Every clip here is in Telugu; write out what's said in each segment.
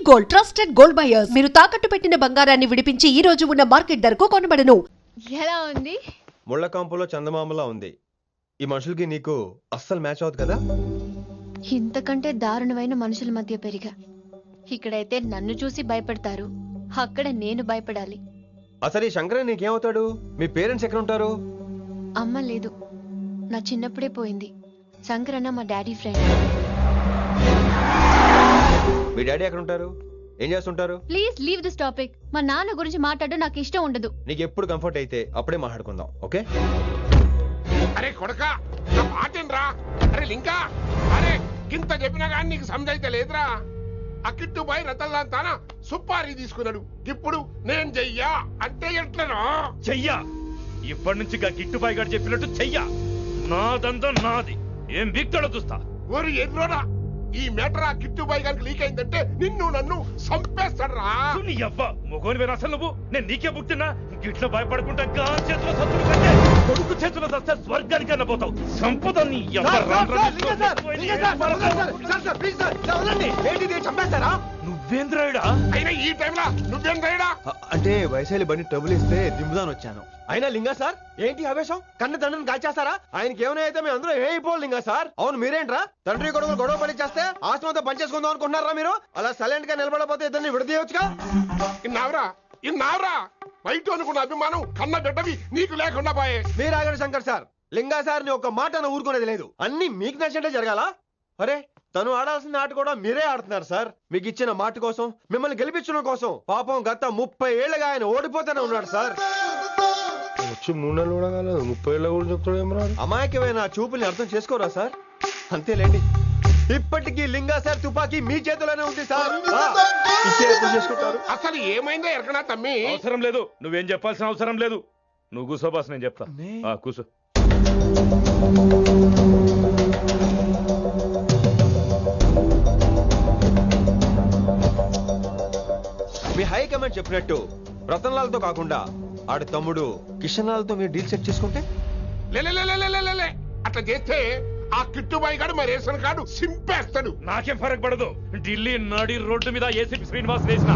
Gold, trusted gold buyers. మీరు తాకట్టు పెట్టిన బంగారాన్ని విడిపించి ఈ రోజు ఉన్న మార్కెట్ ధరకు కొనబడను. ఎలా ఉంది? ముళ్ళ కాంపులో చందమామలా ఉంది. ఈ మనుషులకి నీకు అస్సలు మ్యాచ్ అవుతుంది కదా. ఇంతకంటే దారుణమైన మనుషుల మధ్య పెరిగా. ఇక్కడైతే నన్ను చూసి భయపడతారు, అక్కడ నేను భయపడాలి. అసలు ఈ శంకరన్ నీకేమవుతాడు? మీ పేరెంట్స్ ఎక్కడ ఉంటారు? అమ్మ లేదు, నా చిన్నప్పుడే పోయింది. శంకరన్న మా డాడీ ఫ్రెండ్. మీ డాడీ ఎక్కడ ఉంటారు? ఏం చేస్తుంటారు? Please leave this topic. మా నాన్న గురించి మాట్లాడడం నాకు ఇష్టం ఉండదు. నీకు ఎప్పుడు కంఫర్ట్ అయితే అప్పుడే మాట్లాడుకుందాం, ఓకే? అరే కొడకా, నా మాటేనరా? అరే లింకా, అరే గింత చెప్పినా కానీ నీకు సమజైతే లేదురా. అక్కిట్టు బాయ్ రతల్లాన్ తానా సుపారీ తీసుకున్నాడు. ఇప్పుడు నేను చెయ్యా అంటే ఎట్లనో చెయ్యా. ఇప్పటి నుంచి గిట్టుబాయి గారు చెప్పినట్టు చెయ్యా. నాదంతా నాది. ఏం బిక్తాడో చూస్తా. ఓరి ఎర్రోడా, ఈ మేటర్ ఆ కిట్టుబాయ్ గారికి లీక్ అయిందంటే నిన్ను నన్ను చంపేస్తాడరా. నీ అబ్బా మొగోని వేరు అసలు నువ్వు. నేను నీకే బుక్తున్నా. గిట్ల భయపడుకుంటా గా చేతిలో సత్తులు కంటే కొడుకు చేతిలో సస్తే స్వర్గానికి అన్న పోతావు. సంపద నీ నువ్వేంద్రాయుడా? అయినా ఈ టైంలో నువ్వేం రైడా? అంటే వైశాలి బండి ట్రబుల్ ఇస్తే దింపుదాని వచ్చాను. అయినా లింగా సార్ ఏంటి ఆవేశం? కన్న తండ్రిని కాల్చేస్తారా? ఆయనకి ఏమైనా అయితే మేము అందరూ ఏమైపోవాలి లింగా సార్. అవును మీరేంట్రా తండ్రి కొడుకులు గొడవ పడి చేస్తే ఆస్తంతో పనిచేసుకుందాం అనుకుంటున్నారా మీరు? అలా సైలెంట్ గా నిలబడపోతే ఇద్దరిని విడదీయవచ్చుగా. ఇన్నావురా బయట అనుకున్న అభిమానం కన్న బిడ్డవి నీకు లేకుండా పోయే. మీరు ఆగండి శంకర్ సార్. లింగా సార్ ని ఒక మాట ఊరుకునేది లేదు. అన్ని మీకు నచ్చినట్టే జరగాల. అరే తను ఆడాల్సిన ఆట కూడా మీరే ఆడుతున్నారు సార్. మీకు ఇచ్చిన మాట కోసం, మిమ్మల్ని గెలిపించడం కోసం పాపం గత 30 ఏళ్లుగా ఆయన ఓడిపోతూనే ఉన్నాడు సార్. వచ్చి 3 నెలలు కూడా కాలేదు, 30 ఏళ్ళ కూడా చెప్తాడు. అమాయకమైన చూపుల్ని అర్థం చేసుకోరా సార్? అంతేలేండి. ఇప్పటికీ లింగా సార్ తుపాకీ మీ చేతిలోనే ఉంది సార్. చేసుకుంటారు. అసలు ఏమైందో ఎరకనా తమ్మి? అవసరం లేదు, నువ్వేం చెప్పాల్సిన అవసరం లేదు. నువ్వు కూసో బాస్, నేను చెప్తా. కూసో. మీ హైకమాండ్ చెప్పినట్టు రతన్ లాల్ తో కాకుండా ఆడి తమ్ముడు కిషన్ లాల్ తో మీరు డీల్ సెట్ చేసుకుంటే లే అట్లా చేస్తే ఆ కిట్టుబాయి గాడు మరి రేషన్ కార్డు సింపేస్తాడు. నాకేం ఫరక్ పడదు. ఢిల్లీ నడి రోడ్డు మీద ఏసీపీ శ్రీనివాస్ వేసిన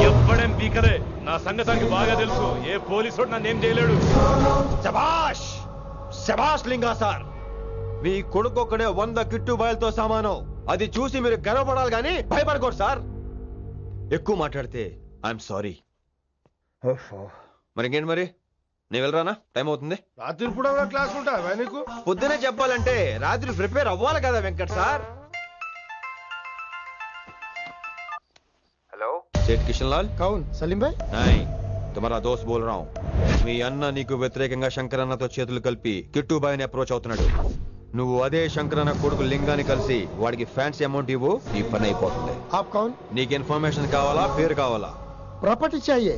ఎవ్వడేం పీకలే. నా సంగతానికి బాగా తెలుసు. ఏ పోలీసు నన్నేం చేయలేడు. శభాష్ శభాష్ లింగా సార్. మీ కొడుకొక్కడే 100 కిట్టుబాయలతో సమానం. అది చూసి మీరు గర్వపడాలి కానీ భయపడకూడదు సార్. ఎక్కువ మాట్లాడితే ఐఎమ్ సారీ. మరి ఇంకేంటి మరి? నేను వెళ్ళరానా? టైం అవుతుంది. రాత్రి కూడా క్లాస్ ఉంటా నీకు? పొద్దునే చెప్పాలంటే రాత్రి ప్రిపేర్ అవ్వాలి కదా వెంకట్ సార్. హలో సేठ కిషన్ లాల్. కౌన్ సలీం భాయ్? नहीं, तुम्हारा दोस्त बोल रहा हूँ. మీ అన్న నీకు వ్యతిరేకంగా శంకరన్నతో చేతులు కలిపి కిట్టుబాయిని అప్రోచ్ అవుతున్నాడు. నువ్వు అదే శంకరన్న కొడుకు లింగాన్ని కలిసి వాడికి ఫ్యాన్సీ అమౌంట్ ఇవ్వు, నీ పని అయిపోతుంది. आप कौन? నీకు ఇన్ఫర్మేషన్ కావాలా, పేరు కావాలా? प्रॉपर्टी चाहिए.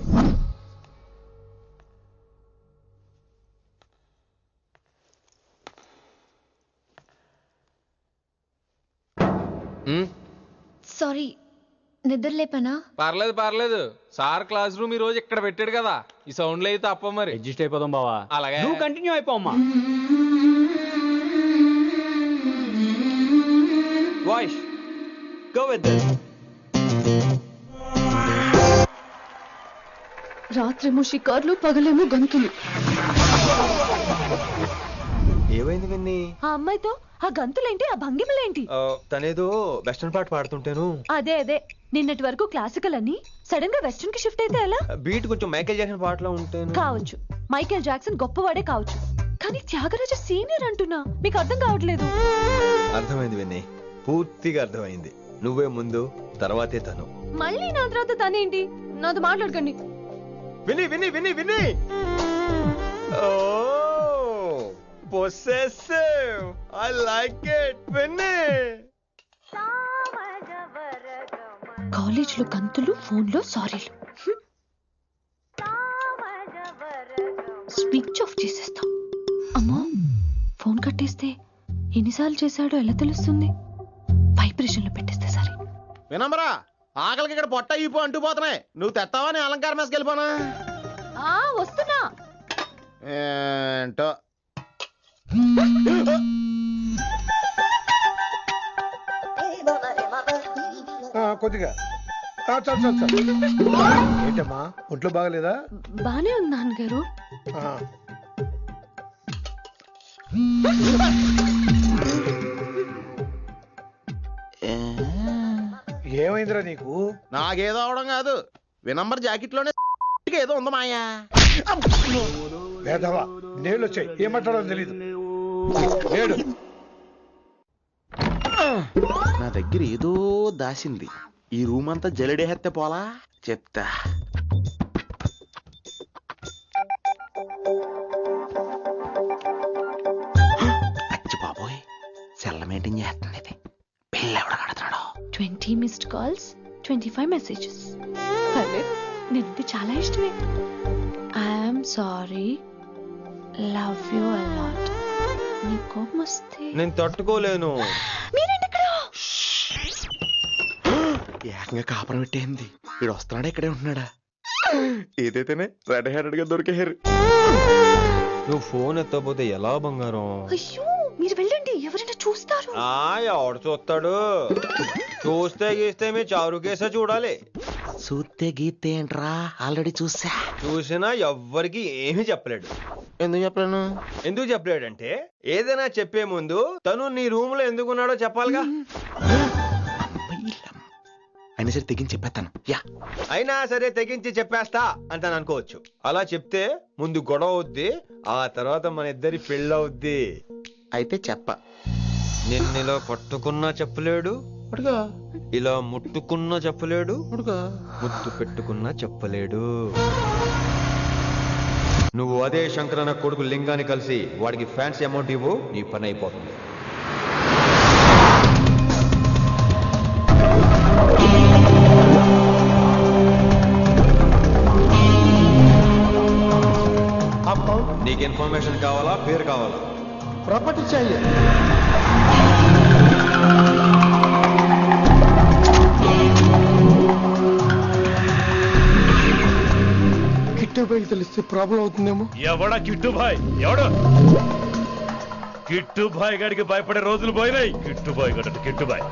సారీ, నిద్రలేపనా? పర్లేదు. సార్ క్లాస్ రూమ్ ఈ రోజు ఇక్కడ పెట్టాడు కదా, ఈ సౌండ్లు అయితే తప్ప మరి అడ్జస్ట్ అయిపోదాం బావా. అలాగే నువ్వు కంటిన్యూ అయిపోమ్మా. Voice go with this. రాత్రేమో షికార్లు, పగలేమో గంతులు. ఏమైంది విన్ని? ఆ అమ్మాయితో ఆ గంతులేంటి, ఆ భంగిమలేంటి? తనేదో వెస్టర్న్ పాట పాడుతుంటేను. అదే నిన్నటి వరకు క్లాసికల్ అని సడన్ గా వెస్టర్న్ కి షిఫ్ట్ అయితే ఎలా? బీట్ కొంచెం మైకేల్ జాక్సన్ పాటలో ఉంటేను. కావచ్చు, మైకేల్ జాక్సన్ గొప్పవాడే కావచ్చు, కానీ త్యాగరాజ సీనియర్ అంటున్నా. మీకు అర్థం కావట్లేదు. అర్థమైంది విన్ని, పూర్తిగా అర్థమైంది. నువ్వే ముందు, తర్వాతే తను. మళ్ళీ నా తర్వాత తనేంటి? నాతో మాట్లాడకండి. విని విని విని విని possessive. I like it. విని కాలేజ్ లో గంతులు, ఫోన్ లో సారీలు. స్విచ్ ఆఫ్ చేసేస్తా. అమ్మో, ఫోన్ కట్టేస్తే ఎన్నిసార్లు చేశాడో ఎలా తెలుస్తుంది? వైబ్రేషన్ లో పెట్టేస్తే సరే. వినమ్రా, ఆకలికి ఇక్కడ పొట్ట ఈపు అంటుపోతున్నాయి. నువ్వు తెస్తావా? నేను అలంకారం వేసుకెళ్ళిపోనా? వస్తున్నా. ఏంటో కొద్దిగా చాలు ఏంటమ్మా ఒంట్లో బాగలేదా? బానే ఉంది నాన్నగారు. ఆ. ఏమైందిరా నీకు? నాకేదో అవడం కాదు, వినంబర్ జాకెట్ లోనే ఏదో ఉంది మాయా. వేదవా నీళ్ళు వచ్చాయి, ఏం మాట్లాడాలో తెలీదు. ఏడు నా దగ్గర ఏదో దాసింది. ఈ రూమ్ అంతా జలిడేహెత్తే పోలా చెప్తా. అచ్చి బాబోయ్, సెల్ల మెయింటైన్ చేస్తుంది ఇది. పిల్ల ఎవడ కడుతున్నాడు? 20 మిస్డ్ కాల్స్, 25 మెసేజెస్. పర్లేదు, నేనంటే చాలా ఇష్టమే. I'm sorry, love you a lot. నీ కోపం వస్తే నేను తట్టుకోలేను. మీరేంటి ఇక్కడ? ఏకంగా కాపురం పెట్టేంది. వీడు వస్తున్నాడా ఇక్కడే ఉంటున్నాడా? ఏదైతేనే రెడ్ హ్యాండెడ్ గా దొరికేహారు. నువ్వు ఫోన్ ఎత్తకపోతే ఎలా బంగారం? అయ్యో, మీరు వెళ్ళండి, ఎవరైనా చూస్తారు. ఎవడు చూస్తాడు? చూస్తే గీస్తే మీ చారు కేసే చూడాలి. చూస్తే గీతే ఏంట్రా, ఆల్రెడీ చూసా. చూసినా ఎవ్వరికి ఏమీ చెప్పలేడు. ఎందుకు చెప్పలేను? ఎందుకు చెప్పలేడంటే ఏదైనా చెప్పే ముందు తను నీ రూమ్ లో ఎందుకున్నాడో చెప్పాలిగా. అయినా సరే తెగించి చెప్పేస్తాను. యా, అయినా సరే తెగించి చెప్పేస్తా అంటాను అనుకోవచ్చు. అలా చెప్తే ముందు గొడవ అవుద్ది, ఆ తర్వాత మన ఇద్దరి పెళ్ళవుద్ది. అయితే చెప్ప. నిన్నిలా పట్టుకున్నా చెప్పలేడు, ఇలా ముట్టుకున్నా చెప్పలేడు, ముద్దు పెట్టుకున్నా చెప్పలేడు. నువ్వు అదే శంకరన్న కొడుకు లింగాన్ని కలిసి వాడికి ఫ్యాన్సీ అమౌంట్ ఇవ్వు, నీ పని అయిపోతుంది. నీకు ఇన్ఫర్మేషన్ కావాలా, పేరు కావాలా? ప్రాపర్టీ चाहिए. కిట్టుబాయి తెలిస్తే ప్రాబ్లం అవుతుందేమో. ఎవడా కిట్టుబాయ్? ఎవడు కిట్టుబాయ్ గడికి భయపడే రోజులు పోయినాయి. కిట్టుబాయ్ గడ కిట్టుబాయ్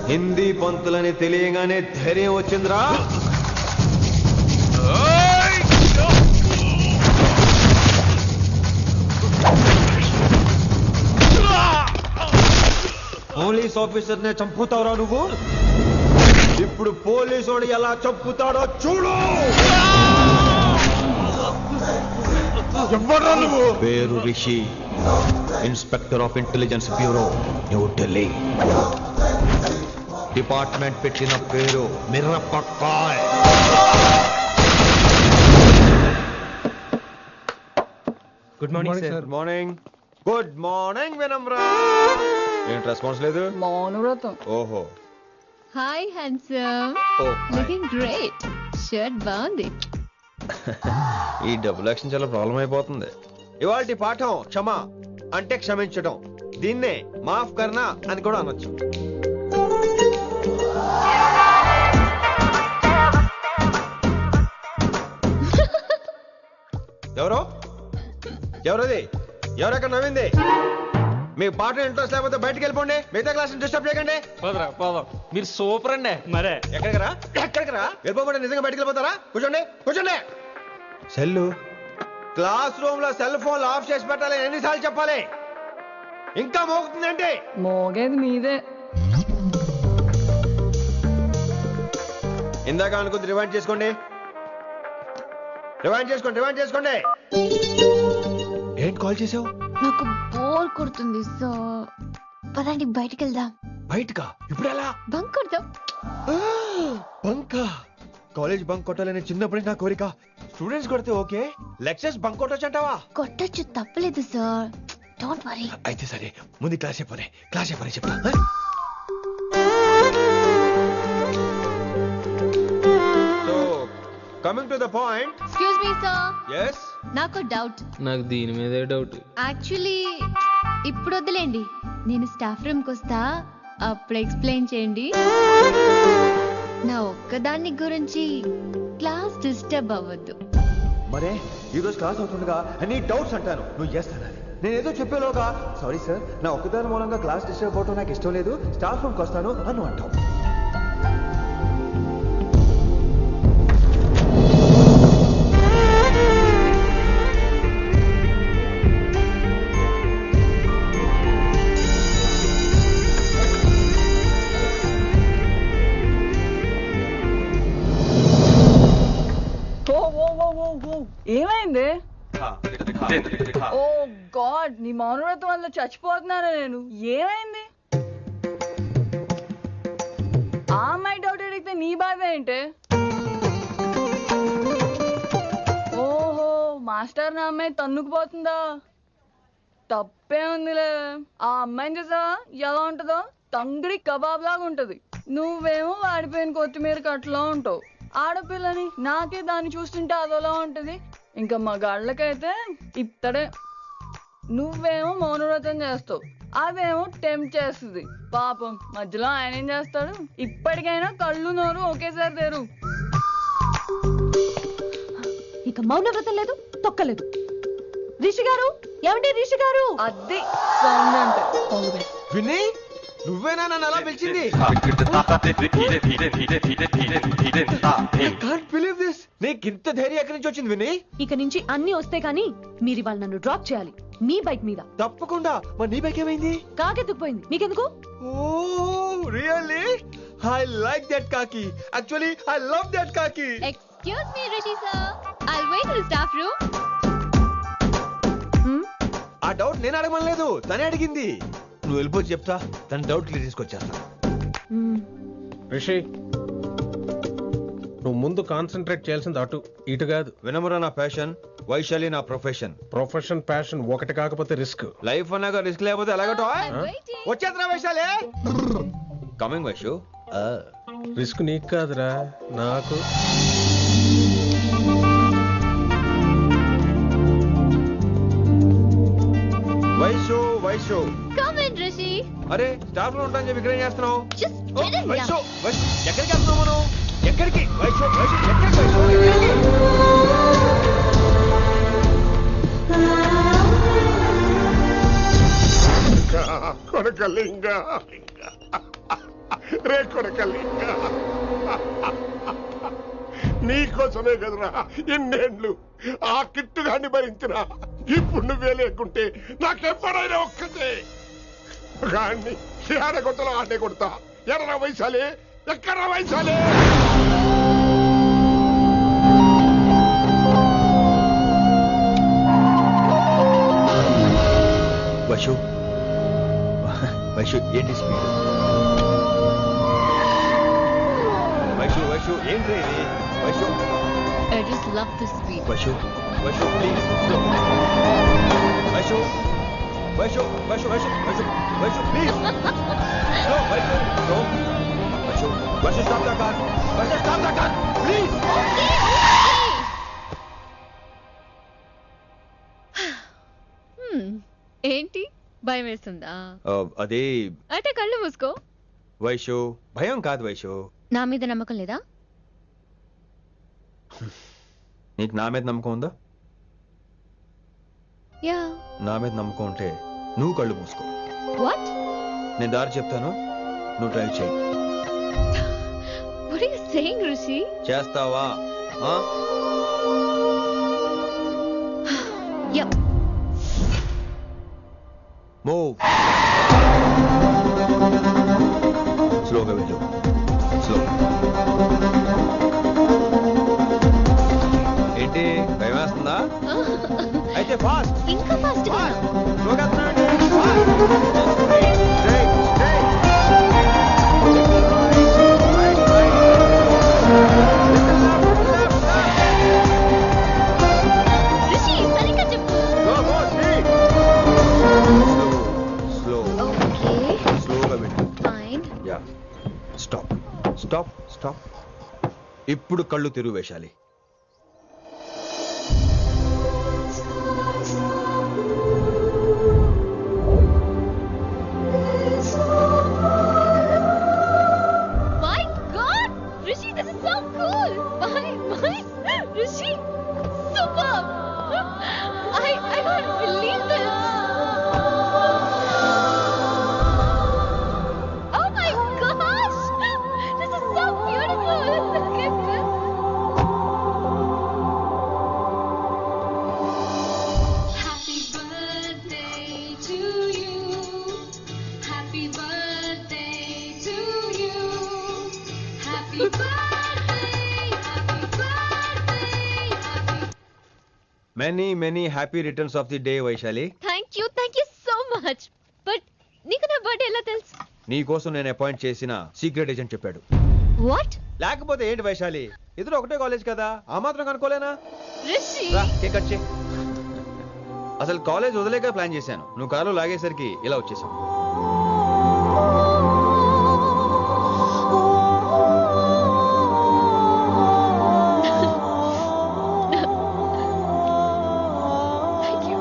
హిందీ పంతులని తెలియగానే ధైర్యం వచ్చిందిరా. పోలీస్ ఆఫీసర్ నే చంపుతావురా నువ్వు. ఇప్పుడు పోలీసోడు ఎలా చంపుతాడో చూడు. ఎవడ్రా నువ్వు? పేరు Rishi, inspector of intelligence bureau, New Delhi. Department పెట్టిన పేరు Mirapakay. Good morning sir. Good morning. Good morning Vinamra. ఏంటి రెస్పాన్స్ లేదు? మౌనవ్రతం. ఓహో. Hi handsome, looking great. Shirt బాగుంది. ఈ డబుల్ యాక్షన్ చాలా ప్రాబ్లం అయిపోతుంది. ఇవాల్టి పాఠం క్షమ అంటే క్షమించడం. దీన్నే మాఫ్ కర్నా అని కూడా అనొచ్చు. ఎవరో ఎవరది? ఎవరక్కడ నవ్వింది? మీ పాట ఇంట్రెస్ట్ లేకపోతే బయటకు వెళ్ళిపోండి, మిగతా క్లాస్ డిస్టర్బ్ చేయకండి. పోదరా పోదాం. మీరు సూపర్ అండి. మరే ఎక్కడికి రా వెళ్ళిపోమంటే నిజంగా బయటకు వెళ్ళిపోతారా? కూర్చోండి కూర్చోండి. సెల్లు క్లాస్ రూమ్ లో సెల్ ఫోన్ ఆఫ్ చేసి పెట్టాలి. ఎన్నిసార్లు చెప్పాలి? ఇంకా మోగుతుందండి. మోగేది మీదే. ఇందాక అనుకుంది రివైండ్ చేసుకోండి. ఏంటి కాల్ చేసావు? నాకు బోర్ కొడుతుంది సో పదండి బయటికి వెళ్దాం. బయటకా? ఇప్పుడు ఎలా? బంక్ కొడదాం. బంకా? కాలేజ్ బంక్ కొట్టాలని చిన్నప్పటి నా కోరిక. స్టూడెంట్స్ కొడితే ఓకే, లెక్చర్స్ బంక్ కొట్టొచ్చు అంటావా? కొట్టచ్చు, తప్పలేదు సార్. Don't worry. అయితే సరే, ముందు క్లాస్ చెప్పని చెప్తా. So coming to the point. Excuse me sir. yes నాకు డౌట్. నాకు దీని మీదే డౌట్. యాక్చువల్లీ ఇప్పుడు వద్దులేండి, నేను స్టాఫ్ రూమ్ కి వస్తా, అప్పుడు ఎక్స్ప్లెయిన్ చేయండి. నా ఒక్కదాన్ని గురించి క్లాస్ డిస్టర్బ్ అవ్వద్దు. మరే ఈ రోజు క్లాస్ అవుతుండగా అన్ని డౌట్స్ అంటాను, నువ్వు చేస్తాను. నేను ఏదో చెప్పేలోగా సారీ సార్, నా ఒక్కదాని మూలంగా క్లాస్ డిస్టర్బ్ అవటం నాకు ఇష్టం లేదు, స్టాఫ్ రూమ్కి వస్తాను అని అంటావు. ఏమైంది? ఓ గాడ్, నీ మౌనవ్రతం వల్ల చచ్చిపోతున్నాను నేను. ఏమైంది? ఆ అమ్మాయి డౌట్ అడిగితే నీ బాధ ఏంటి? ఓహో, మాస్టర్ నా అమ్మాయి తన్నుకుపోతుందా? తప్పే ఉందిలే. ఆ అమ్మాయిని చూసావా ఎలా ఉంటుందో? తంగిడి కబాబ్ లాగా ఉంటది. నువ్వేమో వాడిపోయిన కొత్తిమీర కట్లా ఉంటావు. ఆడపిల్లని నాకే దాన్ని చూస్తుంటే అదోలా ఉంటది, ఇంకా మగాళ్ళకైతే ఇత్తడే. నువ్వేమో మౌనవ్రతం చేస్తావు, అదేమో టెంప్ట్ చేస్తుంది. పాపం మధ్యలో ఆయన ఏం చేస్తాడు? ఇప్పటికైనా కళ్ళు నోరు ఒకేసారి తెరు. ఇక మౌనవ్రతం లేదు, తొక్కలేదు. రిషి గారు, ఏమండి రిషి గారు? అది సౌండ్ అంటే. విన్నీ, నువ్వేనా నన్ను అలా పిలిచింది? నీకింత ధైర్యం ఎక్కడి నుంచి వచ్చింది విన్నీ? ఇక నుంచి అన్ని వస్తే గానీ మీరు ఇవాళ నన్ను డ్రాప్ చేయాలి మీ బైక్ మీద. తప్పకుండా. మరి నీ బైక్ ఏమైంది? కాకెత్తుకుపోయింది. మీకెందుకు? Oh really? I like that కాకి. యాక్చువల్లీ ఐ లవ్ దట్ కాకి. Excuse me Rishi sir, I'll wait in staff room. ఆ డౌట్ నేను అడగమనలేదు, తనే అడిగింది. నువ్వు వెళ్ళిపోయి చెప్తా, తన డౌట్ క్లియర్ తీసుకొచ్చేస్తా. రిషి, నువ్వు ముందు కాన్సన్ట్రేట్ చేయాల్సింది అటు ఇటు కాదు. వినమురా నా ప్యాషన్, వైశాలి నా ప్రొఫెషన్. ప్రొఫెషన్ ప్యాషన్ ఒకటి కాకపోతే రిస్క్. లైఫ్ అన్నాక రిస్క్ లేకపోతే ఎలాగటో? వచ్చేద్రా వైశాలి. కమింగ్ వైషు. రిస్క్ నీకు కాదురా, నాకు. Vaishu come in Rishi. అరే స్టాఫ్ లో ఉంటాను చెప్పి ఇక్కడ ఏం చేస్తున్నావు? Just get in. వైషు ఎక్కడికి వెళ్తున్నావు మనం? ఎక్కడికి? వైషు ఎక్కడికి? వైషు కొడకలింగ రే కొడకలింగ, నీకోసమే కదరా ఇన్నేళ్ళు ఆ కిట్టుగాన్ని భరించినా. ఇప్పుడు నువ్వే లేకుంటే నాకెప్పుడైనా ఒక్కతే గాన్ని ఆడగొట్టలో ఆడే కొడతా. ఎర్ర వైశాలి, ఎక్కడ వైశాలి? వైషు వైషు ఏంటి స్పీడ్? వైషు ఏంటి ఇది? Vaishu I just love this speed. Vaishu please slow. Vaishu please slow. Vaishu stop the car. Vaishu stop the car please. ఏంటి భయం వేస్తుందా? అదే అంటే కళ్ళు మూసుకో. వైషు భయం కాదు వైషు. నా మీద నమ్మకం లేదా? నీకు నా మీద నమ్మకం ఉందా? యా. నా మీద నమ్మకం ఉంటే నువ్వు కళ్ళు మూసుకో. What? నేను దారి చెప్తాను, నువ్వు డ్రైవ్ చేయి. What are you saying, Rishi? చేస్తావా? Yep. మూవ్. స్లోగా వెళ్ళు. స్లో. ఏంటి భయం వేస్తుందా? అయితే ఫాస్ట్. ఇంకా ఫాస్ట్ గా. స్లోగా వెళ్తున్నానండి. Fast. Straight, straight. Right, right. Rishi సరిగ్గా చెప్పు. Go, go, straight. Slow. Okay. స్లోగా వెళ్ళు. Fine. Yeah. Stop, stop, stop. ఇప్పుడు కళ్ళు తెరువు Vaishali. My God, Rishi, this is so cool. My, Rishi, superb. I can't believe this. Oh my gosh, this is so beautiful. Look at this. Happy birthday to you. Happy birthday to you. Happy birthday, happy birthday, happy. Many many happy returns of the day Vaishali. Thank you so much. But నీకు నా బర్త్డే ఎలా తెలుసు? నీ కోసం నేను అపాయింట్ చేసిన సీక్రెట్ ఏజెంట్ చెప్పాడు. What? లేకపోతే ఏంటి వైశాలి, ఇద్దరు ఒకటే కాలేజ్ కదా, ఆ మాత్రం కనుక్కోలేనా? Rishi. రా, కేక్ కట్ చేయి. అసలు కాలేజ్ వదిలేక ప్లాన్ చేశాను, నువ్వు కారు లాగేసరికి ఇలా వచ్చేసావు. Thank you.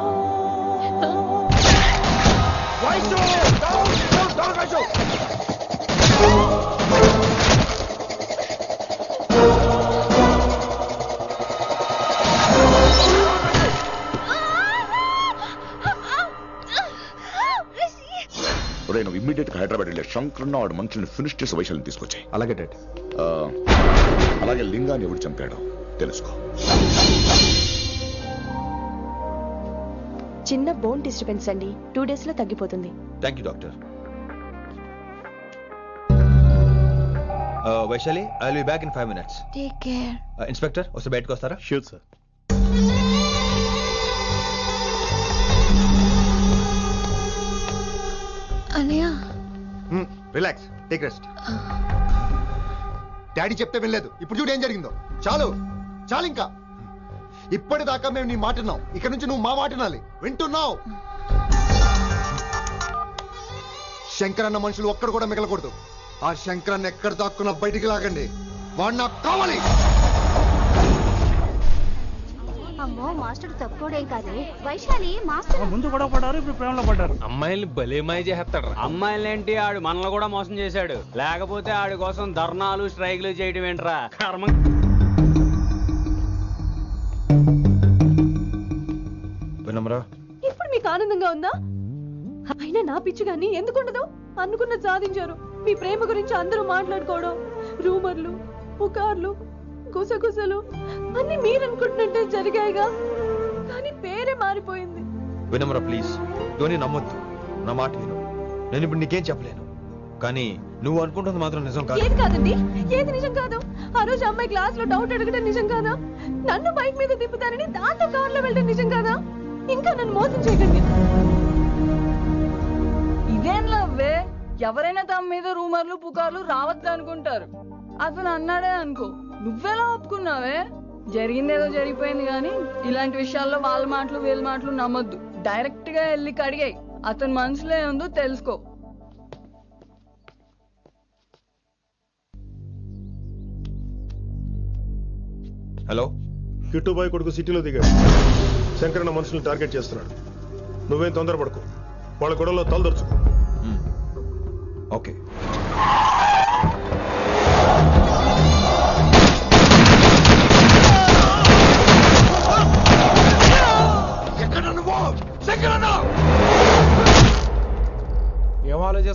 ఒరే నువ్వు ఇమ్మీడియట్ గా హైదరాబాద్ వెళ్ళే శంకరన్న వాడు మనుషుల్ని ఫినిష్ చేసి వైశాలిని తీసుకొచ్చాయి. అలాగే డాడ్. అలాగే లింగాన్ని ఎవడు చంపాడో తెలుసుకో. చిన్న బోన్ డిస్టర్బెన్స్ అండి, 2 days లో తగ్గిపోతుంది. Thank you doctor. Vaishali, I will be back in 5 minutes. Take care. Inspector వస్తే బయటకు వస్తారా? Sure sir. అన్నయ్య. Relax, take rest. డాడీ చెప్తే వినలేదు, ఇప్పుడు చూడు ఏం జరిగిందో. చాలు చాలు, ఇంకా ఇప్పటిదాకా మేము నీ మాట విన్నాం, ఇక్కడ నుంచి నువ్వు మా మాట వినాలి. వింటున్నావు? శంకరన్న మనుషులు ఒక్కడు కూడా మిగలకూడదు. ఆ శంకరన్న ఎక్కడ దాక్కున్నా బయటికి లాగండి, వాడు నాకు కావాలి. అమ్మో మాస్టర్ తక్కువడేం కాదే. వైశాలి మాస్టర్ ముందు గొడవ పడ్డారు, ఇప్పుడు ప్రేమలో పడ్డారు. అమ్మాయిల్ని భలే మాయ చేస్తాడు. అమ్మాయిలేంటి, ఆడు మనల్ని కూడా మోసం చేశాడు. లేకపోతే ఆడి కోసం ధర్నాలు స్ట్రైక్లు చేయడం ఏంట్రా కర్మ. వినమ్రా, ఇప్పుడు మీకు ఆనందంగా ఉందా? అయినా నా పిచ్చి గాని ఎందుకుండదు? అనుకున్నది సాధించారు. మీ ప్రేమ గురించి అందరూ మాట్లాడుకోవడం, రూమర్లు, పుకార్లు, గుసగుసలు అన్ని మీరనుకుంటున్నట్టే జరిగాయిగా, కానీ పేరే మారిపోయింది. వినమ్రా ప్లీజ్, ధోని నమ్మొద్దు, నా మాట విను. నేను ఇప్పుడు నీకేం చెప్పలేను, కానీ నువ్వు అనుకుంటుంది మాత్రం నిజం కాదు. ఏది కాదండి, ఏది నిజం కాదు? ఆ రోజు అమ్మాయి క్లాస్ లో డౌట్ అడగడం నిజం కాదా? నన్ను బైక్ మీద తిప్పుతానని దాంతో కార్లో వెళ్ళడం నిజం కాదా? ఇంకా నన్ను మోసం చేయకండి. ఇదేం లవ్వే? ఎవరైనా తమ మీద రూమర్లు పుకార్లు రావద్దు అనుకుంటారు. అతను అన్నాడే అనుకో, నువ్వెలా ఒప్పుకున్నావే? జరిగిందేదో జరిగిపోయింది గాని ఇలాంటి విషయాల్లో వాళ్ళ మాటలు వీళ్ళ మాటలు నమ్మొద్దు. డైరెక్ట్ గా వెళ్ళి కడిగాయి, అతని మనసులో ఏముందో తెలుసుకో. హలో, కిట్టుబాయ్ కొడుకు సిటీలో దిగాడు. శంకరన్న మనుషుల్ని టార్గెట్ చేస్తున్నాడు. నువ్వేం తొందరపడకు, వాళ్ళ గొడవలో తలదొరుచుకో. ఓకే.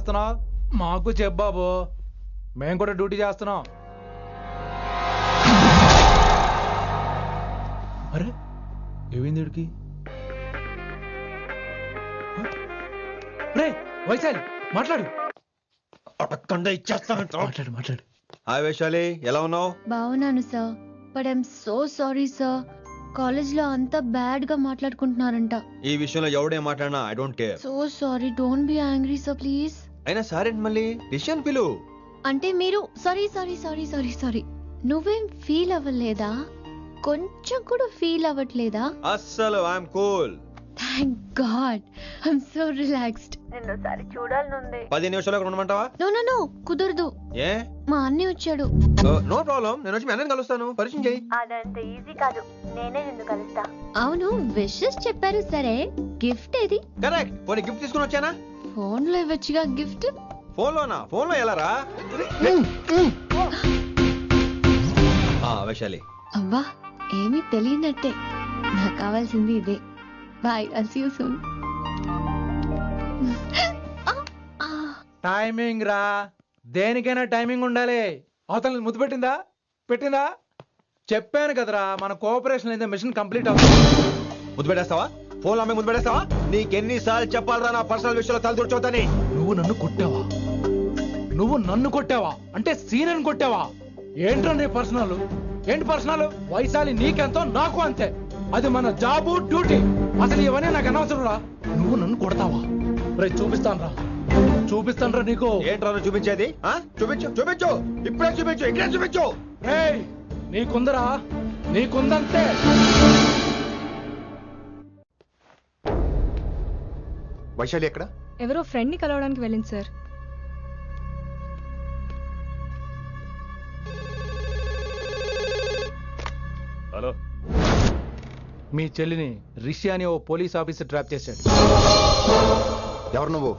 ఆలోచిస్తున్నావు? మాకు చెప్పు బాబు, మేము కూడా డ్యూటీ చేస్తున్నాం. అరే ఏమైంది వీడికి? రే వైశాలి మాట్లాడు. మాట్లాడు మాట్లాడు. హాయ్ వైశాలి, ఎలా ఉన్నావు? బాగున్నాను sir, but I'm so sorry sir. College లో అంతా బ్యాడ్ గా మాట్లాడుకుంటున్నారంట. ఈ విషయంలో ఎవడేం మాట్లాడినా I don't care. So sorry, don't be angry sir please. అయినా సరే మళ్ళీ డిసిషన్ పిలు. అంటే మీరు sorry sorry sorry sorry sorry నువ్వేం ఫీల్ అవ్వలేదా? కొంచెం కూడా ఫీల్ అవ్వట్లేదా? అస్సలు I'm cool. Thank god, I'm so relaxed. నిన్నోసారి చూడాలనుంది. 10 నిమిషాలు అక్కడ ఉండమంటావా? నో నో నో, కుదరదు. ఏ? మా అన్నయ్య వచ్చాడు. నో ప్రాబ్లం, నేను వచ్చి మీ అన్నని కలుస్తాను. పరిచయం చేయి. అదంత ఈజీ కాదు, నేనే నిన్ను కలుస్తా. అవును, విషెస్ చెప్పారు సరే, గిఫ్ట్ ఏది? కరెక్ట్, పోనీ గిఫ్ట్ తీసుకుని వచ్చానా? ఫోన్ లో ఇవ్వచ్చుగా గిఫ్ట్. ఫోన్ లోనా? ఫోన్ లో ఎలా రా? వైశాలి. అబ్బా ఏమీ తెలియనట్టే, నాకు కావాల్సింది ఇదే. Bye, I'll see you soon. Timing రా, దేనికైనా టైమింగ్ ఉండాలి. అవతల ముద్దు పెట్టిందా? పెట్టిందా? చెప్పాను కదరా, మన కోఆపరేషన్ అయితే మిషన్ కంప్లీట్ అవుతుంది. ముద్దు పెట్టేస్తావా? ఫోన్ లో ముద్దు పెట్టేస్తావా? నీకెన్నిసార్లు చెప్పాలరా నా పర్సనల్ విషయంలో తల దూర్చోతని? నువ్వు నన్ను కొట్టావా? నువ్వు నన్ను కొట్టావా? అంటే సీనియర్ని కొట్టావా? ఏంట్రా నీ పర్సనల్? ఏంటి పర్సనల్? వైశాలి నీకెంతో నాకు అంతే, అది మన జాబు డ్యూటీ. అసలు ఇవన్నీ నాకు అనవసరం రా. నువ్వు నన్ను కొడతావా? రేపు చూపిస్తాను రా నీకు. ఏంట్రా చూపించేది? చూపించు చూపించు, ఇప్పుడే చూపించు, ఇక్కడే చూపించు. నీకుందరా, నీకుందంతే. వైశాలి ఎక్కడ? ఎవరో ఫ్రెండ్ ని కలవడానికి వెళ్ళింది సార్. హలో, మీ చెల్లిని రిషి అని ఓ పోలీస్ ఆఫీసర్ ట్రాప్ చేశాడు. ఎవరు నువ్వు?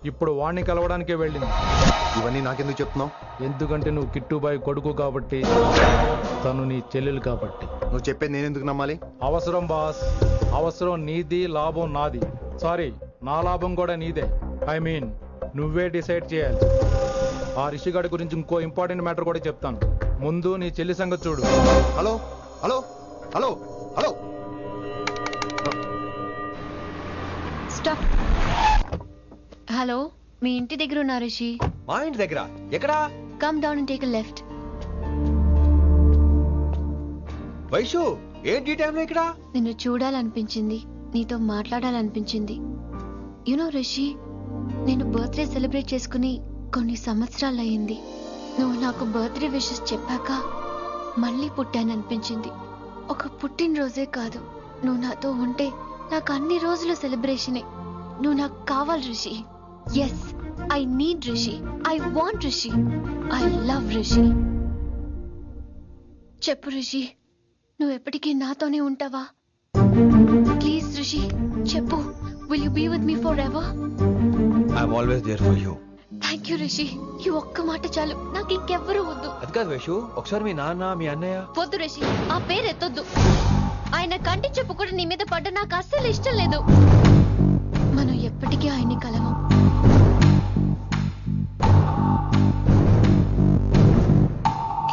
ఇప్పుడు వాణ్ణి కలవడానికే వెళ్ళింది. ఇవన్నీ నాకెందుకు చెప్తున్నావు? ఎందుకంటే నువ్వు కిట్టుబాయి కొడుకు కాబట్టి, తను నీ చెల్లెలు కాబట్టి. నువ్వు చెప్పేది నేను ఎందుకు నమ్మాలి? అవసరం బాస్, అవసరం నీది, లాభం నాది. సారీ, నా లాభం కూడా నీదే. ఐ మీన్ నువ్వే డిసైడ్ చేయాలి. ఆ రిషిగాడి గురించి ఇంకో ఇంపార్టెంట్ మ్యాటర్ కూడా చెప్తాను. ముందు నీ చెల్లి సంగతి చూడు. Hello hello hello hello, stop. Hello, మీ ఇంటి దగ్గర ఉన్నా రిషి? మా ఇంటి దగ్గర? ఎక్కడా? Come down and take a left. Vaishu, ఏంటి టైంలో ఇక్కడ? నిన్ను చూడాలనిపించింది, నీతో మాట్లాడాలనిపించింది. యునో రిషి, నేను బర్త్డే సెలబ్రేట్ చేసుకుని కొన్ని సంవత్సరాలు అయింది. నువ్వు నాకు బర్త్డే విషెస్ చెప్పాక మళ్ళీ పుట్టాననిపించింది. ఒక పుట్టినరోజే కాదు, నువ్వు నాతో ఉంటే నాకు అన్ని రోజులు సెలబ్రేషనే. నువ్వు నాకు కావాలి Rishi. Yes, I need Rishi, I want Rishi, I love Rishi. చెప్పు రిషి, నువ్వు ఎప్పటికీ నాతోనే ఉంటావా? ప్లీజ్ రిషి చెప్పు. Will you be with me forever? I'm always there for you. Thank you Rishi, ఈ ఒక్క మాట చాలు, నాకు ఇంకెవ్వరూ వద్దు. అది కాదు వైషు, ఒకసారి మీ నాన్న, మీ అన్నయ్య. వద్దు రిషి, ఆ పేరు ఎత్తొద్దు. ఆయన కంటి చెప్పు కూడా నీ మీద పడ్డ నాకు అస్సలు ఇష్టం లేదు. మనం ఎప్పటికీ ఆయన్ని కలవం.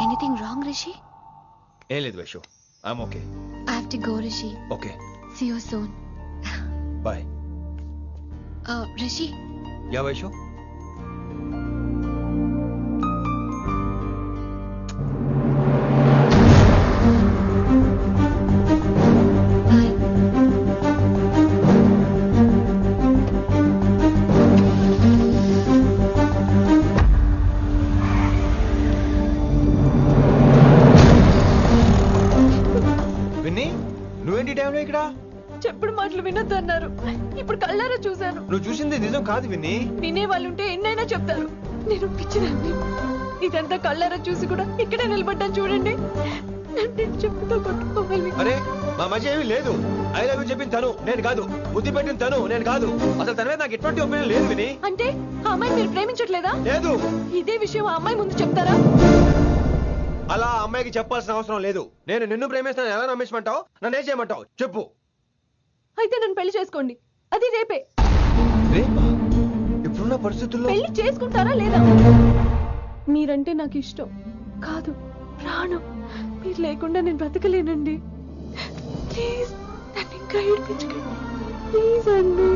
Anything wrong Rishi? ఏం లేదు Vaishu, I'm okay. I have to go Rishi. Okay, see you soon. Bye. Rishi. Yeah Vaishu. నువ్వేంటి టైంలో ఇక్కడ? చెప్పుడు మాటలు వినొద్దు అన్నారు, ఇప్పుడు కళ్ళారా చూశాను. నువ్వు చూసింది నిజం కాదు విన్ని. వినే వాళ్ళుంటే ఎన్నైనా చెప్తారు, నేను పిచ్చిదాన్ని. ఇదంతా కళ్ళారా చూసి కూడా ఇక్కడే నిలబడ్డాను చూడండి. చెప్పుతో కొట్టుకోవాలి. అరే మా మధ్య ఏమీ లేదు. ఐ లవ్ యూ చెప్పింది తను, నేను కాదు. బుద్ధి పెట్టిన తను, నేను కాదు. అసలు తన మీద నాకు ఎటువంటి ఒపీనియన్ లేదు విని. అంటే ఆ అమ్మాయిని మీరు ప్రేమించట్లేదా? లేదు. ఇదే విషయం ఆ అమ్మాయి ముందు చెప్తారా? అలా అమ్మాయికి చెప్పాల్సిన అవసరం లేదు. నేను నిన్ను ప్రేమిస్తాను, ఎలా నమ్మించమంటావు? నన్ను ఏం చేయమంటావు చెప్పు. అయితే నన్ను పెళ్లి చేసుకోండి, అది రేపే. రేపా? ఇప్పుడున్న ఇప్పుడున్న పరిస్థితుల్లో పెళ్లి చేసుకుంటారా లేదా? మీరంటే నాకు ఇష్టం కాదు, ప్రాణం. మీరు లేకుండా నేను బ్రతకలేనండి. ప్లీజ్ నన్ను ఇంకా ఏడిపించకండి. ప్లీజ్ అండి.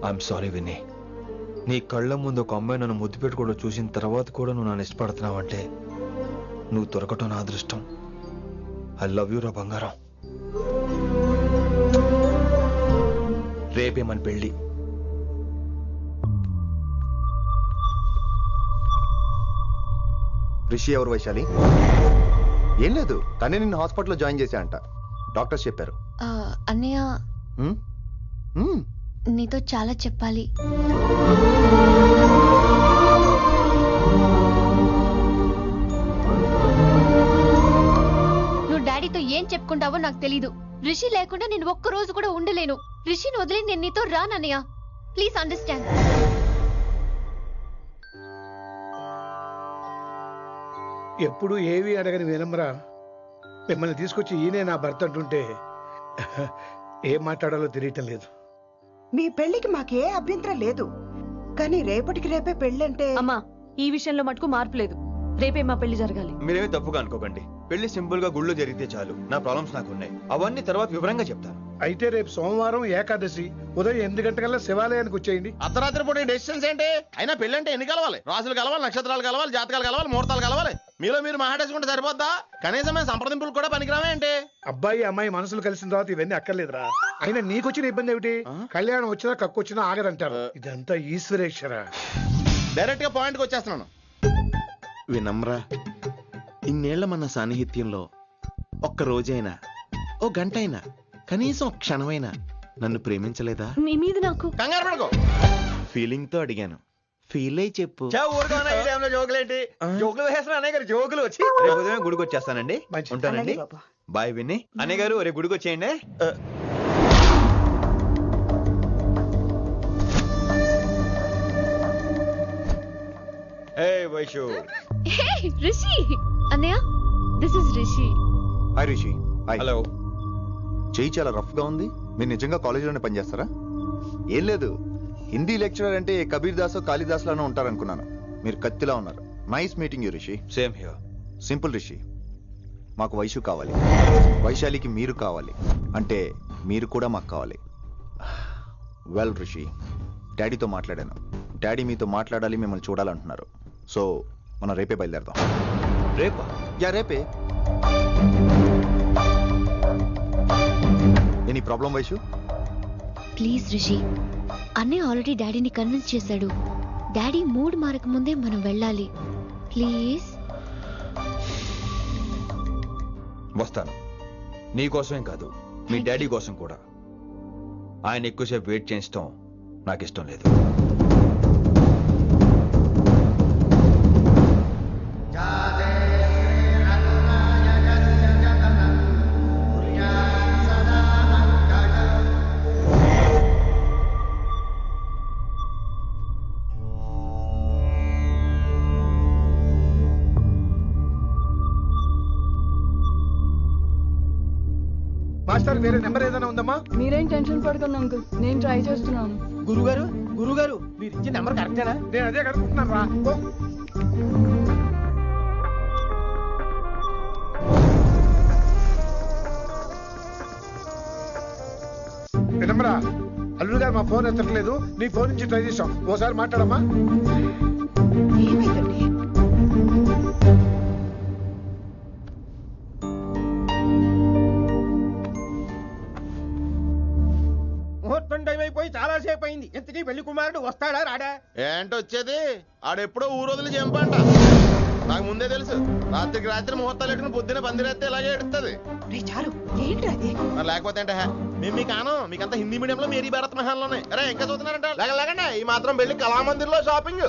I'm sorry Vinni. నీ కళ్ళ ముందు ఒక అమ్మాయి నన్ను ముద్దు పెట్టుకోవడం చూసిన తర్వాత కూడా నువ్వు నన్ను ఇష్టపడుతున్నావంటే నువ్వు దొరకటం నా అదృష్టం. ఐ లవ్ యూ రా బంగారం. రేపే మన పెళ్ళి. రిషి ఎవరు వైశాలి? ఏం లేదు, కానీ నిన్ను హాస్పిటల్లో జాయిన్ చేశా అంట, డాక్టర్స్ చెప్పారు. అన్నయ్య నీతో చాలా చెప్పాలి. నువ్వు డాడీతో ఏం చెప్పుకుంటావో నాకు తెలీదు. రిషి లేకుండా నేను ఒక్క రోజు కూడా ఉండలేను. రిషిని వదిలి నేను నీతో రానన్నయ్య. Please understand. ఎప్పుడు ఏవి అడగని వినమ్రా మిమ్మల్ని తీసుకొచ్చి ఈయనే నా భర్త అంటుంటే ఏం మాట్లాడాలో తెలియటం లేదు. మీ పెళ్లికి మాకే అభ్యంతరం లేదు, కానీ రేపటికి రేపే పెళ్ళంటే. అమ్మా, ఈ విషయంలో మటుకు మార్పు లేదు. రేపే మా పెళ్లి జరగాలి. మీరేమీ తప్పుగా అనుకోకండి. పెళ్లి సింపుల్ గా గుళ్ళో జరిగితే చాలు. నా ప్రాబ్లమ్స్ నాకు ఉన్నాయి, అవన్నీ తర్వాత వివరంగా చెప్తాను. అయితే రేపు సోమవారం ఏకాదశి ఉదయం 8 గంటలకల్లా శివాలయానికి వచ్చేయండి. అర్ధరాత్రి పూట డెసిషన్స్ ఏంటి? అయినా పెళ్ళంటే ఎన్ని కలవాలి? రాసులు కలవాలి, నక్షత్రాలు కలవాలి, జాతకాలు కలవాలి, ముహూర్తాలు కలవాలి. మీలో మీరు మాట్లాడేసుకుంటే సరిపోద్దా? కనీసం మేము సంప్రదింపులు కూడా పనికిరామే ఏంటి? అబ్బాయి అమ్మాయి మనసులు కలిసిన తర్వాత ఇవన్నీ అక్కర్లేదురా. అయినా నీకొచ్చిన ఇబ్బంది ఏమిటి? కళ్యాణం వచ్చినా కక్కొచ్చినా ఆగదంటారు. ఇదంతా ఈశ్వరేశ్వర. డైరెక్ట్ గా పాయింట్ కి వచ్చేస్తున్నాను. వినమ్రా, ఇన్నేళ్ల మన సాన్నిహిత్యంలో ఒక్క రోజైనా, ఓ గంట అయినా, కనీసం ఒక క్షణమైనా నన్ను ప్రేమించలేదా? మీ మీద నాకు కంగారు పడుకో. ఫీలింగ్ తో అడిగాను, ఫీల్ అయి చెప్పు. జోకులేంటి? జోకులు వేసిన అన్నయ్య గారు జోకులు వచ్చి రేపు ఉదయం గుడికి వచ్చేస్తానండి. ఉంటానండి. బాయ్ విన్నీ. అన్నయ్య గారు రేపు గుడికి వచ్చేయండి. Hey, Vaishu. Hey, Rishi. Annaya, this is Rishi. Hi Rishi. Hi. Hello. చెయ్యి చాలా రఫ్ గా ఉంది. మీరు నిజంగా కాలేజీలోనే పనిచేస్తారా? ఏం లేదు, హిందీ లెక్చరర్ అంటే కబీర్ దాసో కాళిదాస్ లానో ఉంటారనుకున్నాను. మీరు కత్తిలా ఉన్నారు. Nice meeting you Rishi. Same here. Simple Rishi, మాకు వైషు కావాలి, వైశాలికి మీరు కావాలి, అంటే మీరు కూడా మాకు కావాలి. వెల్ రిషి, డాడీతో మాట్లాడాను. డాడీ మీతో మాట్లాడాలి, మిమ్మల్ని చూడాలంటున్నారు. సో మనం రేపే బయలుదేరదాం. రేపా? యా రేపే. Any problem Vaishu? Please Rishi, అన్నయ్య ఆల్రెడీ డాడీని కన్విన్స్ చేశాడు. డాడీ మూడ్ మారక ముందే మనం వెళ్ళాలి. ప్లీజ్. వస్తాను. నీ కోసమేం కాదు, మీ డాడీ కోసం కూడా. ఆయన ఎక్కువసేపు వెయిట్ చేయించడం నాకు ఇష్టం లేదు. మాస్టర్ వేరే నెంబర్ ఏదైనా ఉందమ్మా? మీరేం టెన్షన్ పడకండి అంకుల్, నేను ట్రై చేస్తున్నాను. గురుగారు, గురుగారు, మీరు ఇచ్చే నెంబర్ కరెక్టేనా? నేను అదే కనుక్కుంటున్నాను రా. వినమ్రా, అల్లుడు గారు మా ఫోన్ ఎత్తట్లేదు. నీ ఫోన్ నుంచి ట్రై చేసాం, ఓసారి మాట్లాడమ్మా. ఏమైందండి? ముహూర్తం టైం అయిపోయి చాలా సేపు అయింది. ఇంతకీ పెళ్లి కుమారుడు వస్తాడా రాడా? ఏంటి వచ్చేది? ఆడెప్పుడో ఊరొదిలి చెంపంట. నాకు ముందే తెలుసు. రాత్రికి రాత్రి ముహూర్తాలు పెట్టుకుని పొద్దున పందిరేస్తే ఇలాగే ఎడుతుంది. చాలు, ఏంటి అది? మరి లేకపోతే అంటే మేము మీకు ఆనం, మీకంతా హిందీ మీడియంలో మేరీ భారత్ మహాల్లోనే. అరే ఇంకా చూస్తున్నారంట. లేకండి, ఈ మాత్రం పెళ్లి కళామందిర్లో షాపింగ్.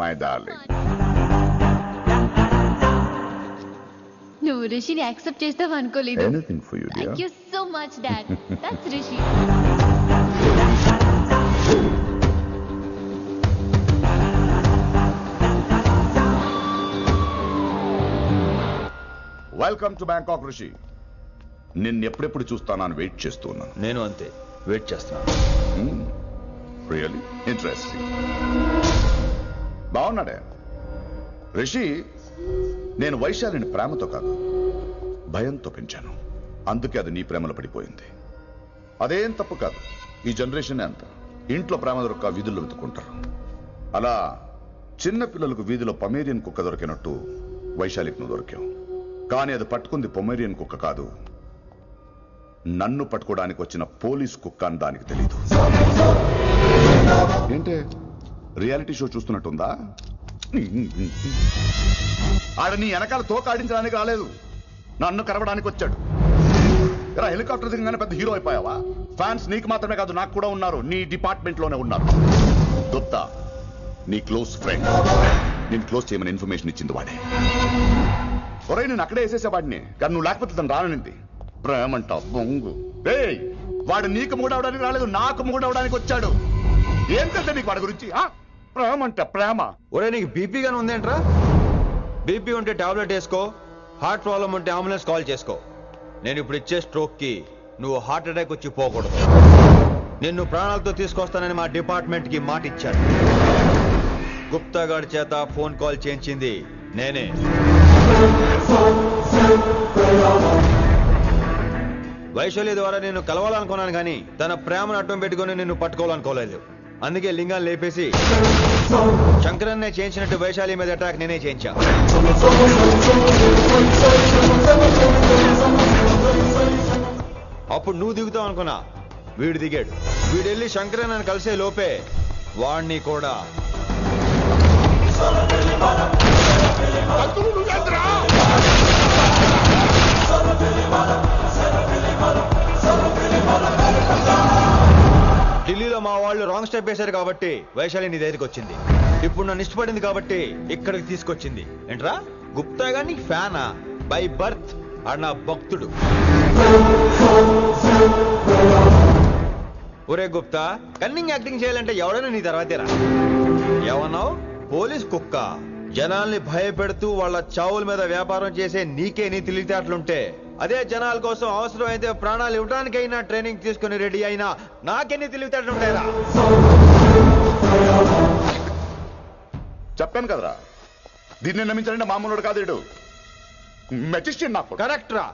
My darling. నువ్వు రిషిని యాక్సెప్ట్ చేస్తావు అనుకోలేదు. Anything for you dear. Thank you so much dad. That's Rishi. Welcome to Bangkok Rishi. నిన్ను ఎప్పుడెప్పుడు చూస్తానని వెయిట్ చేస్తూ ఉన్నాను. నేను అంతే వెయిట్ చేస్తున్నాను. Really interesting. బాగున్నాడే రిషి. నేను వైశాలిని ప్రేమతో కాదు భయంతో పెంచాను. అందుకే అది నీ ప్రేమలో పడిపోయింది. అదేం తప్పు కాదు. ఈ జనరేషన్ అంత ఇంట్లో ప్రేమ దొరక్క వీధుల్లో వెతుకుంటారు. అలా చిన్న పిల్లలకు వీధిలో పమేరియన్ కుక్క దొరికినట్టు వైశాలికి నువ్వు దొరికావు. కానీ అది పట్టుకుంది పొమేరియన్ కుక్క కాదు, నన్ను పట్టుకోవడానికి వచ్చిన పోలీస్ కుక్క అని దానికి తెలీదు. ఏంటే రియాలిటీ షో చూస్తున్నట్టుందా? ఆడ నీ వెనకాల తోకాడించడానికి రాలేదు, నన్ను కరవడానికి వచ్చాడు. ఇలా హెలికాప్టర్ దిగగానే పెద్ద హీరో అయిపోయావా? ఫ్యాన్స్ నీకు మాత్రమే కాదు నాకు కూడా ఉన్నారు. నీ డిపార్ట్మెంట్ లోనే ఉన్నారు. గుప్తా నీ క్లోజ్ ఫ్రెండ్. నేను క్లోజ్ చేయమని ఇన్ఫర్మేషన్ ఇచ్చింది వాడే. ఒరే నేను అక్కడే వేసేసేవాడిని, కానీ నువ్వు లేకపోతే తను రానండి. ప్రేమంట బొంగు. వాడు నీకు మూడవడానికి రాలేదు, నాకు మూడవడానికి వచ్చాడు. ఏం తెలుసా నీకు వాడి గురించి? ప్రేమంట ప్రేమ. ఒరే నీకు బీపీ గానీ ఉందేంట్రా? బీపీ ఉంటే టాబ్లెట్ వేసుకో, హార్ట్ ప్రాబ్లం ఉంటే అంబులెన్స్ కాల్ చేసుకో. నేను ఇప్పుడు ఇచ్చే స్ట్రోక్ కి నువ్వు హార్ట్ అటాక్ వచ్చి పోకూడదు. నిన్ను ప్రాణాలతో తీసుకొస్తానని మా డిపార్ట్మెంట్ కి మాట ఇచ్చాను. గుప్తా గారి చేత ఫోన్ కాల్ చేయించింది నేనే. వైశాలి ద్వారా నేను కలవాలనుకున్నాను కానీ తన ప్రేమను అడ్డం పెట్టుకుని నిన్ను పట్టుకోవాలనుకోలేదు. అందుకే లింగాన్ని లేపేసి శంకరన్నే చేయించినట్టు వైశాలి మీద అటాక్ నేనే చేయించా. అప్పుడు నువ్వు దిగుతావు అనుకున్నా, వీడు దిగాడు. వీడు వెళ్ళి శంకరన్నని కలిసే లోపే వాణ్ణి కూడా ఢిల్లీలో మా వాళ్ళు రాంగ్ స్టెప్ వేశారు కాబట్టి వైశాలి నీ దగ్గరికి వచ్చింది. ఇప్పుడు నన్ను ఇష్టపడింది కాబట్టి ఇక్కడికి తీసుకొచ్చింది. ఏంట్రా గుప్తా గాని ఫ్యానా? బై బర్త్ ఆడు నా భక్తుడు. ఒరే గుప్తా, కన్నింగ్ యాక్టింగ్ చేయాలంటే ఎవడైనా నీ తర్వాతేరా. ఏమన్నావు? పోలీస్ కుక్క. జనాల్ని భయపెడుతూ వాళ్ళ చావుల మీద వ్యాపారం చేసే నీకే నీ తెలివితేటలుంటే అదే జనాల కోసం అవసరమైతే ప్రాణాలు ఇవ్వడానికైనా ట్రైనింగ్ తీసుకుని రెడీ అయినా నాకెన్ని తెలివితేటలుంటాయరా? చెప్పాను కదరా, దీన్ని నమ్మించాలంటే మామూలుడు కాదు. వీడు మెజిస్ట్రియన్. నాకు కరెక్ట్ రా.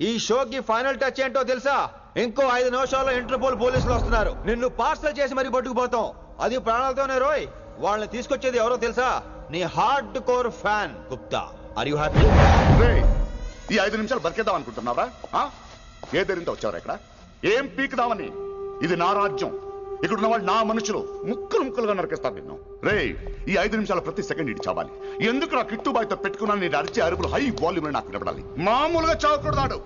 ఈ షోకి ఫైనల్ టచ్ ఏంటో తెలుసా? ఇంకో 5 నిమిషాల్లో ఇంటర్పోల్ పోలీసులు వస్తున్నారు. నిన్ను పార్సల్ చేసి మరీ పట్టుకుపోతాం. అది ప్రాణాలతోనే రోయ్. వాళ్ళని తీసుకొచ్చేది ఎవరో తెలుసా? నీ hard core fan Gupta. Are you happy? ఈ 5 నిమిషాలు బతికేద్దాం అనుకుంటున్నావా? ఏ ధైర్యంతో వచ్చారా ఇక్కడ? ఏం పీకుదామని? ఇది నా రాజ్యం. ఇక్కడున్న వాళ్ళు నా మనుషులు. ముక్కలు ముక్కలుగా నరికేస్తాను నిన్ను. ఈ 5 నిమిషాలు ప్రతి సెకండ్ ఇటు చావాలి. ఎందుకు నా కిట్టుబాయ్తో పెట్టుకున్నాను? నేను అరిచే అరుపులు హై వాల్యూమ్ నాకు వినపడాలి. మామూలుగా చావకూడదాడు.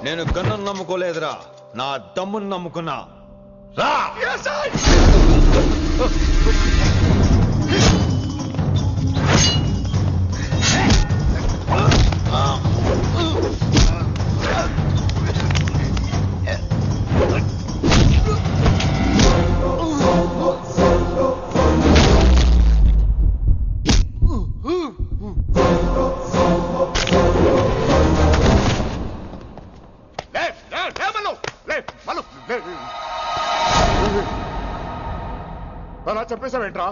నేను గన్నును నమ్ముకోలేదురా, నా దమ్మును నమ్ముకున్నా. రా! అలా చెప్పేశావేంట్రా?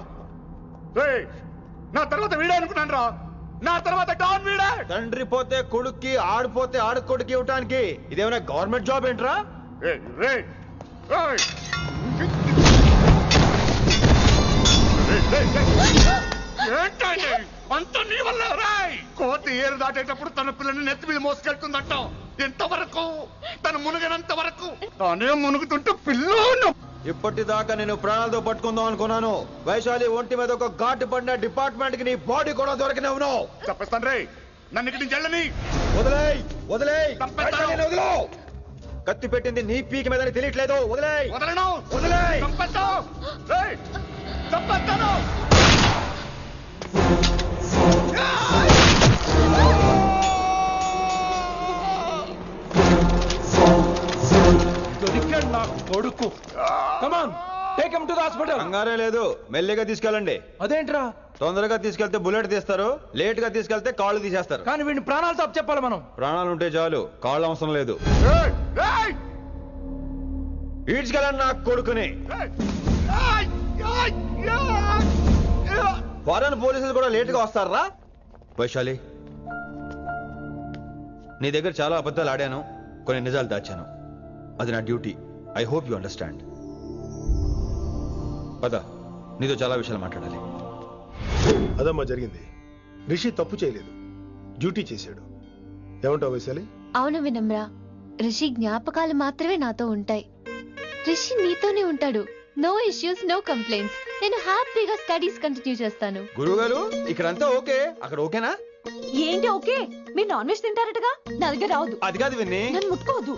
నా తర్వాత వీడే అనుకున్నాను రా. నా తర్వాత డాన్ వీడే. తండ్రి పోతే కొడుక్కి, ఆడిపోతే ఆడుకొడుకి ఇవ్వటానికి ఇదేమైనా గవర్నమెంట్ జాబ్ ఏంట్రా? ఏంటండి అంత నీ వల్ల రాయ్. కోతి ఏరు దాటేటప్పుడు తన పిల్లని నెత్తి మీద మోసుకెళ్తుందంట. ఎంతవరకు? తను మునిగినంత వరకు. తానే మునుగుతుంటే పిల్లను ఇప్పటిదాకా నేను ప్రాణాలతో పట్టుకుందాం అనుకున్నాను. వైశాలి ఒంటి మీద ఒక ఘాటు పడిన డిపార్ట్మెంట్ కి నీ బాడీ కూడా దొరికినవును. చెప్పేస్తాను రే. నన్ను ఇక్కడి నుంచి వెళ్ళని. వదిలేయ్ వదిలేయ్ వదిలో. కత్తి పెట్టింది నీ పీకి మీద తెలియట్లేదు. వదిలేయ్. వదలను. వదిలేయ్. చంపేస్తాను. దొరికాడు నా కొడుకు. Come on take him to the hospital. కంగారే లేదు, మెల్లిగా తీసుకెళ్ళండి. అదేంట్రా? తొందరగా తీసుకెళ్తే బుల్లెట్ తీస్తారు, లేట్ గా తీసుకెళ్తే కాళ్ళు తీసేస్తారు. కానీ వీడిని ప్రాణాలతో చెప్పాలి మనం. ప్రాణాలు ఉంటే చాలు, కాళ్ళు అవసరం లేదు. ఈడ్చుకెళ్ళండి నా కొడుకుని. ఫారెన్ పోలీసులు కూడా లేట్ గా వస్తారా? వైశాలి, నీ దగ్గర చాలా అబద్ధాలు ఆడాను, కొన్ని నిజాలు దాచాను. అది నా duty. I hope you understand. పద, నీతో చాలా విషయాలు మాట్లాడాలి. అదమ్మా జరిగింది. రిషి తప్పు చేయలేదు, డ్యూటీ చేశాడు. ఏమంటావు వైశాలి? అవును వినమ్రా, రిషి జ్ఞాపకాలు మాత్రమే నాతో ఉంటాయి. రిషి నీతోనే ఉంటాడు. No issues, no complaints. నేను హ్యాపీగా స్టడీస్ కంటిన్యూ చేస్తాను. గురువుగారు, ఇక్కడంతా ఓకే, అక్కడ ఓకేనా? ఏంటి ఓకే? మీరు నాన్ వెజ్ తింటారటగా? నా దగ్గర రావద్దు. అది కాదు విన్ని, నన్ను ముట్టుకోవద్దు.